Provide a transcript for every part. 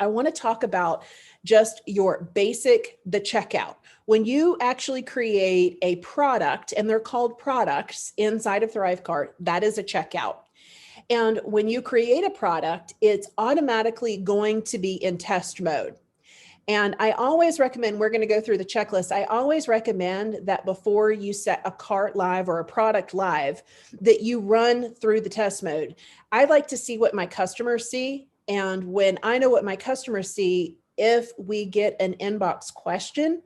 I want to talk about just the checkout. When you actually create a product, and they're called products inside of ThriveCart, that is a checkout. And when you create a product, it's automatically going to be in test mode. And I always recommend, we're going to go through the checklist. I always recommend that before you set a cart live or a product live, that you run through the test mode. I like to see what my customers see. And when I know what my customers see, if we get an inbox question,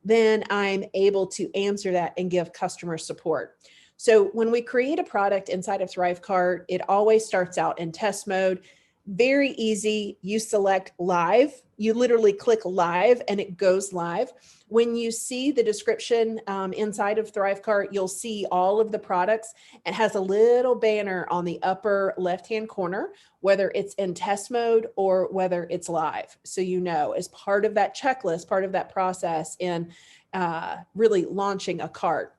then I'm able to answer that and give customer support. So when we create a product inside of ThriveCart, it always starts out in test mode. Very easy. You select live. You literally click live and it goes live. When you see the description inside of ThriveCart, you'll see all of the products. It has a little banner on the upper left-hand corner, whether it's in test mode or whether it's live. So you know, as part of that checklist, part of that process in really launching a cart.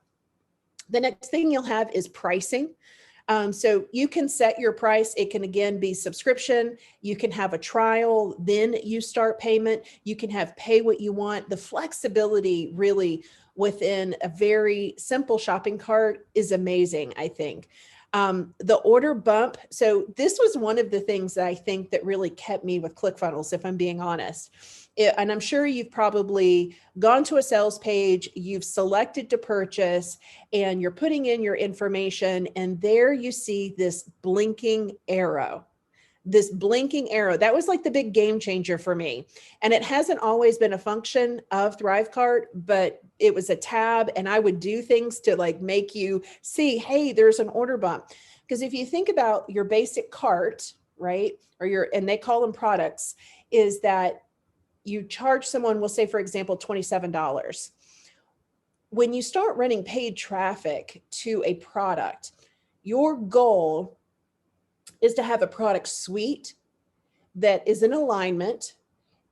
The next thing you'll have is pricing. So you can set your price. It can, again, be subscription. You can have a trial, then you start payment. You can have pay what you want. The flexibility really within a very simple shopping cart is amazing, I think. The order bump. So this was one of the things that I think that really kept me with ClickFunnels, if I'm being honest. And I'm sure you've probably gone to a sales page, you've selected to purchase, and you're putting in your information, and there you see this blinking arrow. This blinking arrow, that was like the big game changer for me. And it hasn't always been a function of ThriveCart, but it was a tab, and I would do things to like make you see, hey, there's an order bump. Because if you think about your basic cart, right, and they call them products, is that you charge someone, we'll say, for example, $27. When you start running paid traffic to a product, your goal is to have a product suite that is in alignment,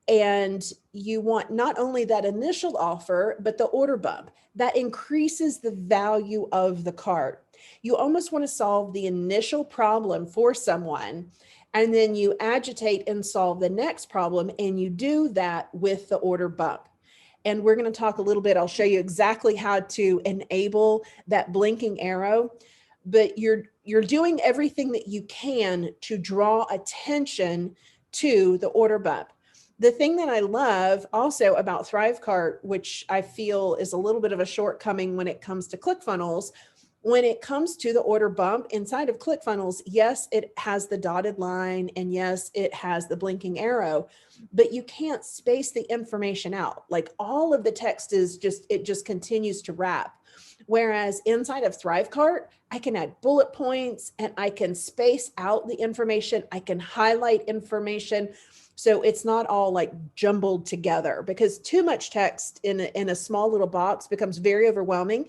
and you want not only that initial offer, but the order bump that increases the value of the cart. You almost want to solve the initial problem for someone, and then you agitate and solve the next problem, and you do that with the order bump. And we're going to talk a little bit. I'll show you exactly how to enable that blinking arrow, but you're doing everything that you can to draw attention to the order bump. The thing that I love also about ThriveCart, which I feel is a little bit of a shortcoming when it comes to ClickFunnels, when it comes to the order bump inside of ClickFunnels, yes, it has the dotted line, and yes, it has the blinking arrow, but you can't space the information out. Like, all of the text is it just continues to wrap. Whereas inside of ThriveCart, I can add bullet points and I can space out the information. I can highlight information. So it's not all like jumbled together, because too much text in a small little box becomes very overwhelming.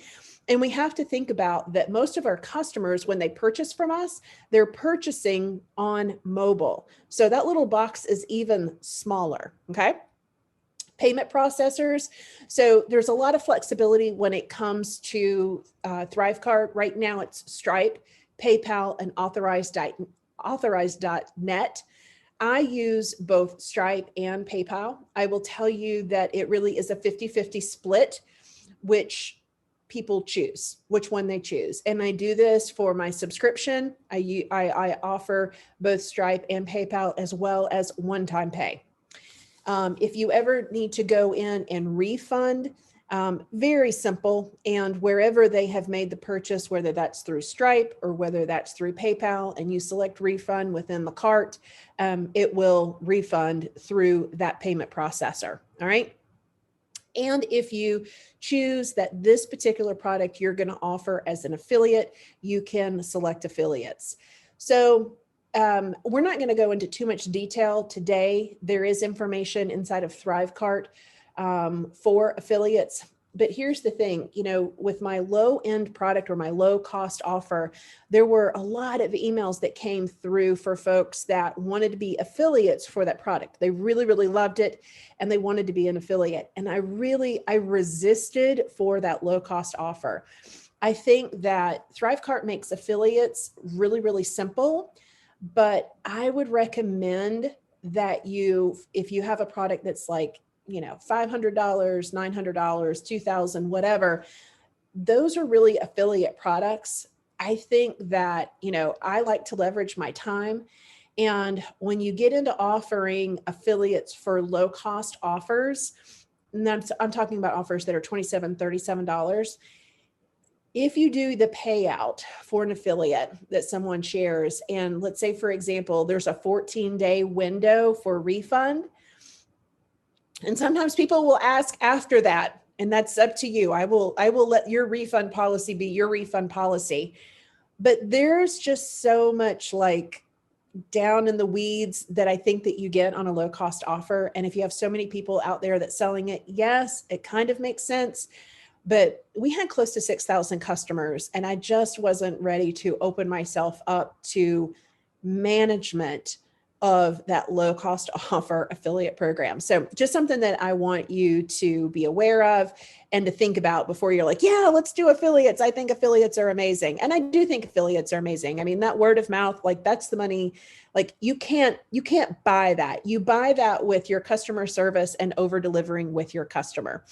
And we have to think about that most of our customers, when they purchase from us, they're purchasing on mobile. So that little box is even smaller, okay? Payment processors. So there's a lot of flexibility when it comes to ThriveCart. Right now it's Stripe, PayPal, and authorized.net. I use both Stripe and PayPal. I will tell you that it really is a 50-50 split, which people choose, which one they choose. And I do this for my subscription. I offer both Stripe and PayPal, as well as one-time pay. If you ever need to go in and refund, very simple. And wherever they have made the purchase, whether that's through Stripe or whether that's through PayPal, and you select refund within the cart, it will refund through that payment processor. All right. And if you choose that this particular product you're going to offer as an affiliate, you can select affiliates. So we're not going to go into too much detail today. There is information inside of ThriveCart for affiliates. But here's the thing, with my low end product or my low cost offer, there were a lot of emails that came through for folks that wanted to be affiliates for that product. They really, really loved it, and they wanted to be an affiliate. And I resisted for that low cost offer. I think that ThriveCart makes affiliates really, really simple, but I would recommend that if you have a product that's like, $500, $900, $2,000, whatever, those are really affiliate products. I think that, I like to leverage my time. And when you get into offering affiliates for low cost offers, and I'm talking about offers that are $27, $37. If you do the payout for an affiliate that someone shares, and let's say, for example, there's a 14-day window for refund, and sometimes people will ask after that, and that's up to you. I will let your refund policy be your refund policy. But there's just so much like down in the weeds that I think that you get on a low cost offer. And if you have so many people out there that's selling it, yes, it kind of makes sense. But we had close to 6,000 customers, and I just wasn't ready to open myself up to management of that low cost offer affiliate program. So just something that I want you to be aware of and to think about before you're like, yeah, let's do affiliates. I think affiliates are amazing. And I do think affiliates are amazing. I mean, that word of mouth, like that's the money. Like you can't buy that. You buy that with your customer service and over delivering with your customer.